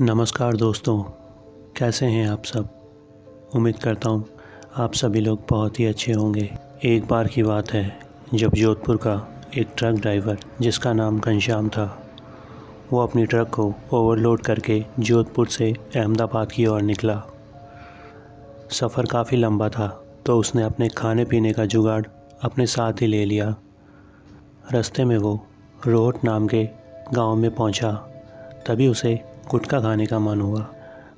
नमस्कार दोस्तों, कैसे हैं आप सब। उम्मीद करता हूँ आप सभी लोग बहुत ही अच्छे होंगे। एक बार की बात है जब जोधपुर का एक ट्रक ड्राइवर जिसका नाम घनश्याम था, वो अपनी ट्रक को ओवरलोड करके जोधपुर से अहमदाबाद की ओर निकला। सफ़र काफ़ी लंबा था तो उसने अपने खाने पीने का जुगाड़ अपने साथ ही ले लिया। रास्ते में वो रोहट नाम के गांव में पहुंचा। तभी उसे गुटखा खाने का मन हुआ।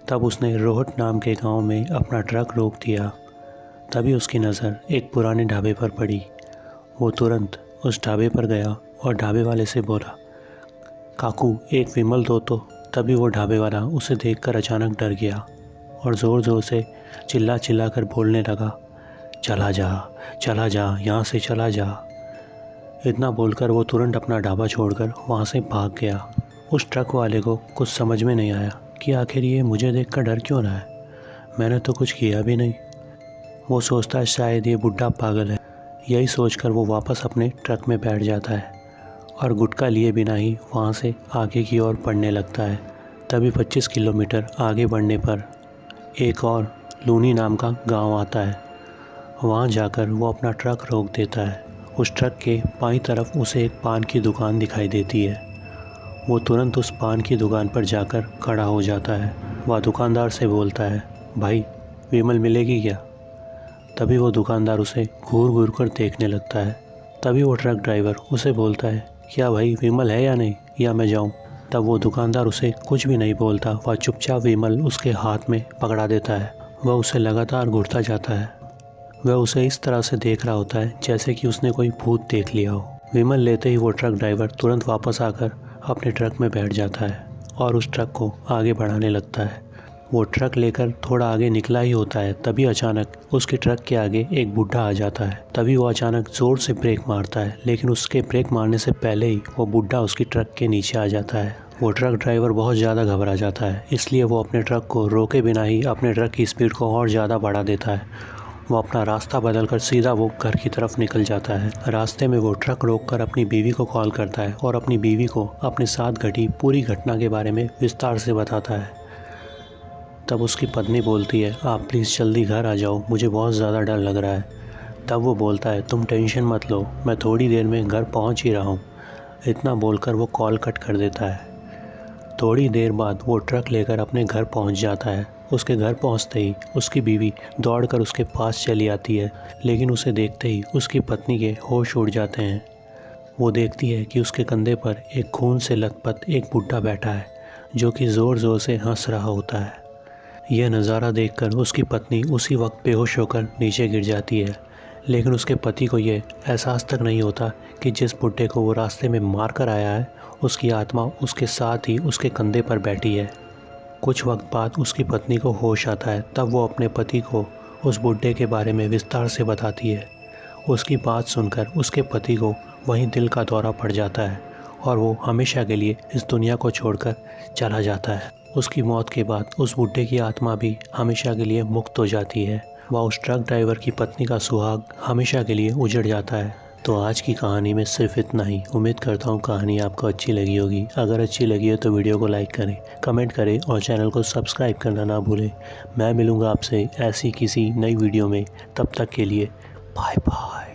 तब उसने रोहट नाम के गांव में अपना ट्रक रोक दिया। तभी उसकी नज़र एक पुराने ढाबे पर पड़ी। वो तुरंत उस ढाबे पर गया और ढाबे वाले से बोला, काकू एक विमल दो तो। तभी वो ढाबे वाला उसे देखकर अचानक डर गया और ज़ोर ज़ोर से चिल्ला कर बोलने लगा, चला जा यहाँ से चला जा। इतना बोलकर वो तुरंत अपना ढाबा छोड़कर वहाँ से भाग गया। उस ट्रक वाले को कुछ समझ में नहीं आया कि आखिर ये मुझे देखकर डर क्यों रहा है, मैंने तो कुछ किया भी नहीं। वो सोचता है शायद ये बुढ़ा पागल है। यही सोचकर वो वापस अपने ट्रक में बैठ जाता है और गुटखा लिए बिना ही वहाँ से आगे की ओर बढ़ने लगता है। तभी 25 किलोमीटर आगे बढ़ने पर एक और लूनी नाम का गांव आता है। वहाँ जाकर वो अपना ट्रक रोक देता है। उस ट्रक के बाईं तरफ उसे एक पान की दुकान दिखाई देती है। वो तुरंत उस पान की दुकान पर जाकर खड़ा हो जाता है। वह दुकानदार से बोलता है, भाई विमल मिलेगी क्या। तभी वो दुकानदार उसे घूर घूर कर देखने लगता है। तभी वो ट्रक ड्राइवर उसे बोलता है, क्या भाई विमल है या नहीं, या मैं जाऊं। तब वो दुकानदार उसे कुछ भी नहीं बोलता। वह चुपचाप विमल उसके हाथ में पकड़ा देता है। वह उसे लगातार घूरता जाता है। वह उसे इस तरह से देख रहा होता है जैसे कि उसने कोई भूत देख लिया हो। विमल लेते ही वो ट्रक ड्राइवर तुरंत वापस आकर अपने ट्रक में बैठ जाता है और उस ट्रक को आगे बढ़ाने लगता है। वो ट्रक लेकर थोड़ा आगे निकला ही होता है, तभी अचानक उसके ट्रक के आगे एक बुढ़ा आ जाता है। तभी वो अचानक ज़ोर से ब्रेक मारता है, लेकिन उसके ब्रेक मारने से पहले ही वो बुढ़ा उसकी ट्रक के नीचे आ जाता है। वो ट्रक ड्राइवर बहुत ज़्यादा घबरा जाता है, इसलिए वो अपने ट्रक को रोके बिना ही अपने ट्रक की स्पीड को और ज़्यादा बढ़ा देता है। वो अपना रास्ता बदलकर सीधा वो घर की तरफ निकल जाता है। रास्ते में वो ट्रक रोककर अपनी बीवी को कॉल करता है और अपनी बीवी को अपने साथ घटी पूरी घटना के बारे में विस्तार से बताता है। तब उसकी पत्नी बोलती है, आप प्लीज़ जल्दी घर आ जाओ, मुझे बहुत ज़्यादा डर लग रहा है। तब वो बोलता है, तुम टेंशन मत लो, मैं थोड़ी देर में घर पहुंच ही रहा हूं। इतना बोलकर वो कॉल कट कर देता है। थोड़ी देर बाद वो ट्रक लेकर अपने घर पहुंच जाता है। उसके घर पहुंचते ही उसकी बीवी दौड़कर उसके पास चली आती है, लेकिन उसे देखते ही उसकी पत्नी के होश उड़ जाते हैं। वो देखती है कि उसके कंधे पर एक खून से लथपथ एक बुढ़ा बैठा है जो कि ज़ोर ज़ोर से हंस रहा होता है। यह नज़ारा देखकर उसकी पत्नी उसी वक्त बेहोश होकर नीचे गिर जाती है, लेकिन उसके पति को यह एहसास तक नहीं होता कि जिस बुढ़े को वो रास्ते में मार कर आया है उसकी आत्मा उसके साथ ही उसके कंधे पर बैठी है। कुछ वक्त बाद उसकी पत्नी को होश आता है। तब वो अपने पति को उस बुढ़े के बारे में विस्तार से बताती है। उसकी बात सुनकर उसके पति को वहीं दिल का दौरा पड़ जाता है और वो हमेशा के लिए इस दुनिया को छोड़कर चला जाता है। उसकी मौत के बाद उस बुढ़े की आत्मा भी हमेशा के लिए मुक्त हो जाती है। वह उस ट्रक ड्राइवर की पत्नी का सुहाग हमेशा के लिए उजड़ जाता है। तो आज की कहानी में सिर्फ इतना ही। उम्मीद करता हूँ कहानी आपको अच्छी लगी होगी। अगर अच्छी लगी हो तो वीडियो को लाइक करें, कमेंट करें और चैनल को सब्सक्राइब करना ना भूलें। मैं मिलूँगा आपसे ऐसी किसी नई वीडियो में। तब तक के लिए बाय बाय।